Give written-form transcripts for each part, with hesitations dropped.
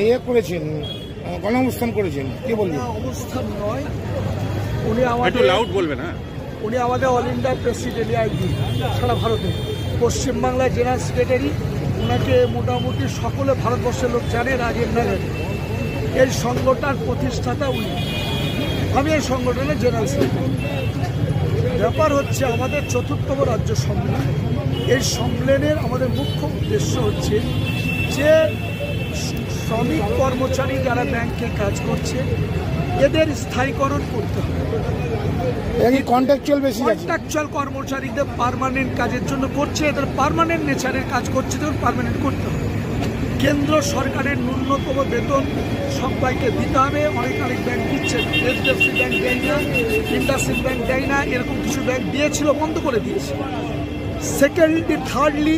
ইয়ে করেছেন, গণঅবস্থান করেছেন, কি বলবেন? অবস্থান নয়, উনি আমাদের লাউড বলবেন। উনি আমাদের অল ইন্ডিয়া প্রেসিডেন্ট আইডি সারা ভারতে, পশ্চিমবাংলার জেনারেল সেক্রেটারি। ওনাকে মোটামুটি সকলে ভারতবর্ষের লোক জানে, রাজেন্দ্র। এই সংগঠন প্রতিষ্ঠাতা উনি, আমি এই সংগঠনের জেনারেল সেক্রেটারি। ব্যাপার হচ্ছে আমাদের ৪র্থতম রাজ্য সম্মেলন। এই সম্মেলনের আমাদের মুখ্য উদ্দেশ্য হচ্ছে যে শ্রমিক কর্মচারী যারা ব্যাংকে কাজ করছে এদের স্থায়ীকরণ করতে হবে। কন্ট্রাকচুয়াল কর্মচারীদের পার্মানেন্ট কাজের জন্য করছে, এদের পার্মানেন্ট নেচারের কাজ করছে, এদের পার্মানেন্ট করতে হবে। কেন্দ্র সরকারের ন্যূনতম বেতন সবাইকে দিতে হবে। অনেক ব্যাংক দিচ্ছে, এইচডিএফসি ব্যাংক দেয় না, ইন্ডাসইন্ড ব্যাংক দেয় না, এরকম কিছু ব্যাংক দিয়েছিল, বন্ধ করে দিয়েছে। সেকেন্ডলি, থার্ডলি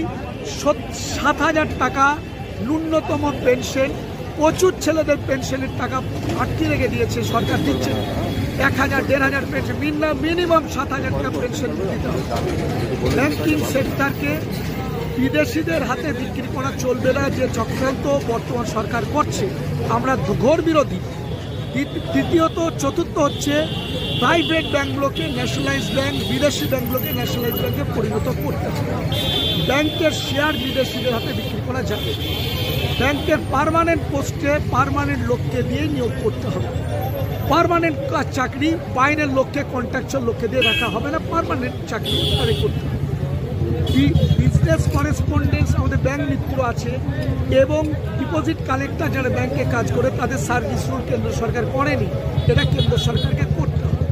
৭,০০০ টাকা ন্যূনতম পেনশন, প্রচুর ছেলেদের পেনশনের টাকা আটকে রেখে দিয়েছে, সরকার দিচ্ছে ১,০০০, ১,৫০০ পেনশন, মিনিমাম ৭,০০০ টাকা পেনশন দিতে হবে। ব্যাংকিং সেক্টরকে বিদেশিদের হাতে বিক্রি করা চলবে না, যে চক্রান্ত বর্তমান সরকার করছে, আমরা ঘোর বিরোধী। দ্বিতীয়ত, চতুর্থ হচ্ছে প্রাইভেট ব্যাংকগুলোকে ন্যাশনালাইজ ব্যাংক, বিদেশি ব্যাংকগুলোকে ন্যাশনালাইজ ব্যাংকে পরিণত করতে হবে। ব্যাংকের শেয়ার বিদেশিদের হাতে বিক্রি করা যাবে। ব্যাংকের পার্মানেন্ট পোস্টে পার্মানেন্ট লোককে দিয়ে নিয়োগ করতে হবে। পার্মানেন্ট চাকরি বাইরের লোককে, কন্ট্রাকচুয়াল লোককে দিয়ে রাখা হবে না, পার্মানেন্ট চাকরি তাদের করতে হবে। বিজনেস করেসপন্ডেন্স আমাদের ব্যাংক মিত্র আছে এবং ডিপোজিট কালেক্টর যারা ব্যাংকে কাজ করে তাদের সার্ভিস রুল কেন্দ্র সরকার করেনি, এটা কেন্দ্র সরকারকে করতে হবে।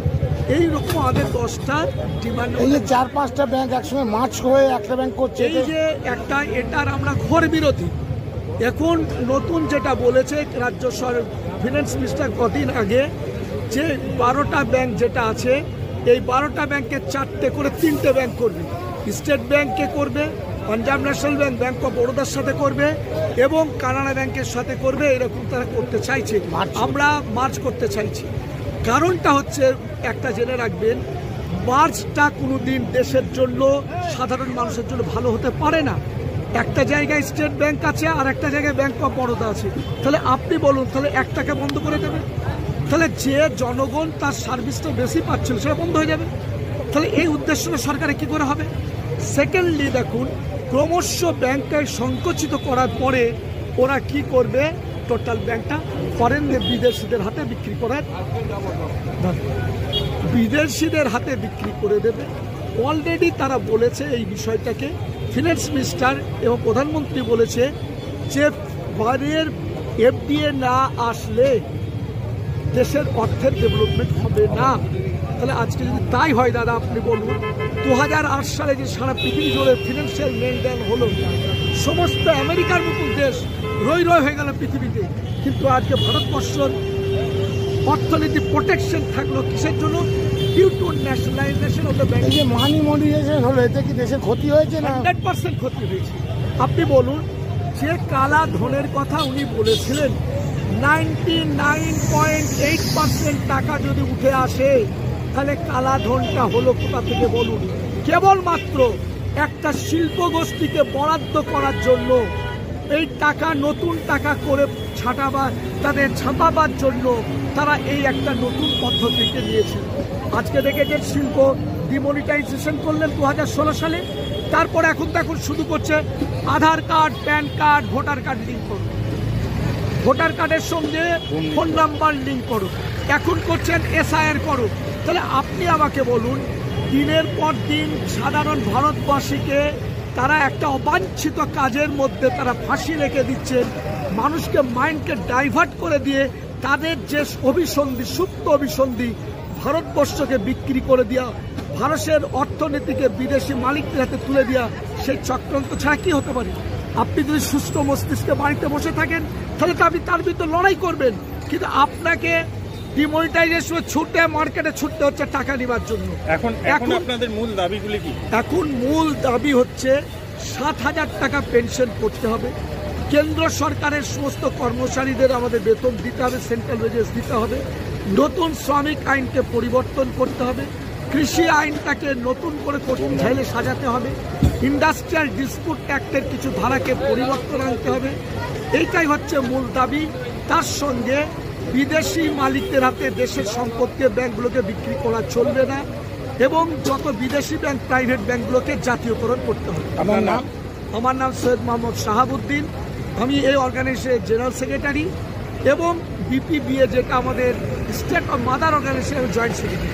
এইরকম আমাদের 10টা ডিমান্ড। এই যে 4-5টা ব্যাংক একসঙ্গে মার্চ হয়ে একটা ব্যাংক করছে, এই যে একটা, এটার আমরা ঘোর বিরোধী। এখন নতুন যেটা বলেছে রাজ্য ফিনান্স মিনিস্টার কদিন আগে, যে 12টা ব্যাংক যেটা আছে, এই 12টা ব্যাংকে 4টে করে 3টে ব্যাংক করবে। স্টেট ব্যাংকে করবে, Punjab National Bank, Bank of বরোদার সাথে করবে এবং কানাড়া ব্যাংকের সাথে করবে। এরকম তারা করতে চাইছে, আমরা মার্চ করতে চাইছি। কারণটা হচ্ছে একটা জেনে রাখবেন, মার্চটা কোনোদিন দেশের জন্য, সাধারণ মানুষের জন্য ভালো হতে পারে না। একটা জায়গায় স্টেট ব্যাংক আছে আর একটা জায়গায় ব্যাংক অফ বরোদা আছে, তাহলে আপনি বলুন, তাহলে একটাকে বন্ধ করে দেবে, তাহলে যে জনগণ তার সার্ভিসটা বেশি পাচ্ছিল সেটা বন্ধ হয়ে যাবে। তাহলে এই উদ্দেশ্যটা সরকারের কী করে হবে? সেকেন্ডলি দেখুন, ক্রমশ ব্যাংককে সংকুচিত করার পরে ওরা কি করবে, টোটাল ব্যাংকটা ফরেনদের, বিদেশিদের হাতে বিক্রি করার, বিদেশিদের হাতে বিক্রি করে দেবে। অলরেডি তারা বলেছে এই বিষয়টাকে, ফিনান্স মিনিস্টার এবং প্রধানমন্ত্রী বলেছে যে বাইরের এফডিএ না আসলে দেশের অর্থের ডেভেলপমেন্ট হবে না। তাহলে আজকে যদি তাই হয় দাদা, আপনি বলুন, 2008 সালে যে সারা পৃথিবী জুড়ে ফিনান্সিয়াল মেলডাউন হলো, সমস্ত আমেরিকার মতন দেশ রই হয়ে গেল পৃথিবীতে, কিন্তু আজকে ভারতবর্ষের অর্থনীতি প্রোটেকশন থাকলো কিসের জন্য? Due to nationalization of the bank. এই যে মানি মনিটাইজেশন হলো, এতে কি দেশের ক্ষতি হয়েছে না? 100% ক্ষতি হয়েছে। আপনি বলুন, যে কালা ধনের কথা উনি বলেছিলেন, 99.8% টাকা যদি উঠে আসে, তাহলে কালা ধনটা হলো কোথা থেকে বলুন? কেবলমাত্র একটা শিল্প গোষ্ঠীকে বরাদ্দ করার জন্য, এই টাকা নতুন টাকা করে তাদের ছাপাবার জন্য তারা এই একটা নতুন পদ্ধতিকে নিয়েছে। আজকে দেখেছেন শিল্প ডিমনিটাইজেশন করলেন 2016 সালে, তারপর এখন শুরু করছে Aadhaar card, PAN card, voter card link করো, ভোটার কার্ডের সঙ্গে ফোন নাম্বার লিঙ্ক করো, এখন করছেন এসআইআর করো। তাহলে আপনি আমাকে বলুন, দিনের পর দিন সাধারণ ভারতবাসীকে তারা একটা অবাঞ্ছিত কাজের মধ্যে তারা ফাঁসি রেখে দিচ্ছেন, মানুষকে মাইন্ডকে ডাইভার্ট করে দিয়ে তাদের যে অভিসন্ধি, সুপ্ত অভিসন্ধি, ভারতবর্ষকে বিক্রি করে দেওয়া, ভারতের অর্থনীতিকে বিদেশি মালিকদের হাতে তুলে দেওয়া, সেই চক্রান্ত ছাড়া কি হতে পারে? আপনি যদি সুস্থ মস্তিষ্কে বাড়িতে বসে থাকেন, তাহলে তো আপনি তার বিরুদ্ধে লড়াই করবেন, কিন্তু আপনাকে ডিমনিটাইজেশন ছুটে মার্কেটে ছুটতে হচ্ছে টাকা নেবার জন্য। এখন আপনাদের মূল দাবিগুলি কি? এখন মূল দাবি হচ্ছে 7,000 টাকা পেনশন করতে হবে, কেন্দ্র সরকারের সমস্ত কর্মচারীদের আমাদের বেতন দিতে হবে, সেন্ট্রাল ওয়েজেস দিতে হবে, নতুন শ্রমিক আইনকে পরিবর্তন করতে হবে, কৃষি আইনটাকে নতুন করে করতে চাইলে সাজাতে হবে, ইন্ডাস্ট্রিয়াল ডিসপুট অ্যাক্টের কিছু ধারাকে পরিবর্তন আনতে হবে। এইটাই হচ্ছে মূল দাবি। তার সঙ্গে বিদেশি মালিকদের হাতে দেশের সম্পত্তি ব্যাংকগুলোকে বিক্রি করা চলবে না এবং যত বিদেশি ব্যাংক প্রাইভেট ব্যাংকগুলোকে জাতীয়করণ করতে হবে। আমার নাম আমার নাম সৈয়দ মোহাম্মদ শাহাবুদ্দিন, আমি এই অর্গানাইজেশনের জেনারেল সেক্রেটারি এবং বিপিবিএ যেটা আমাদের স্টেট অফ মাদার অর্গানাইজেশনের জয়েন্ট সেক্রেটারি।